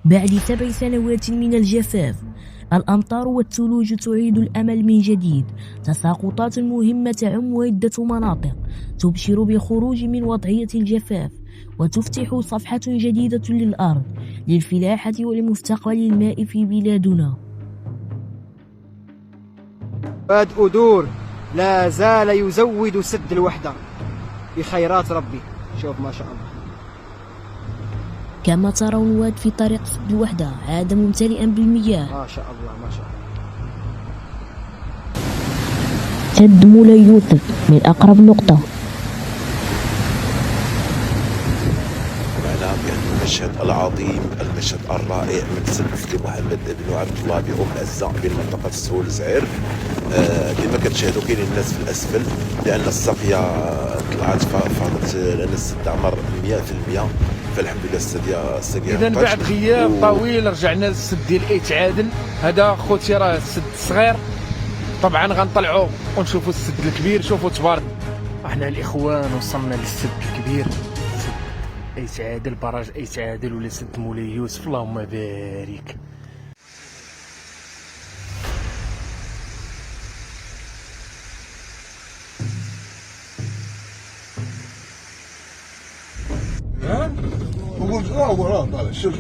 بعد 7 سنوات من الجفاف، الأمطار والثلوج تعيد الأمل من جديد. تساقطات مهمة تعم عدة مناطق، تبشر بالخروج من وضعية الجفاف وتفتح صفحة جديدة للأرض، للفلاحة ولمستقبل الماء في بلادنا. واد أدور لا زال يزود سد الوحدة بخيرات ربي. شوف ما شاء الله. كما ترون، واد في طريق سد الوحدة عاد ممتلئا بالمياه. ما شاء الله ما شاء الله. سد مولاي يوسف من أقرب نقطة. معنا بأن المشهد العظيم، المشهد الرائع من سد محمد بن عبد الله بأم عزة بمنطقة السهول زعير. كما كتشاهدوا كاينين الناس في الأسفل لأن الساقية طلعت فاضت، لأن السد عمر 100%. فالحمد لله الساقية. إذا بعد غياب طويل رجعنا للسد ديال ايت عادل. هذا خوتي راه السد الصغير، طبعا غنطلعوا ونشوفوا السد الكبير. شوفوا تبارك احنا الاخوان وصلنا للسد الكبير، سد ايت عادل، براج ايت عادل ولا سد مولاي يوسف. اللهم بارك. وقلت هو طالع شوف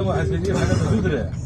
واحد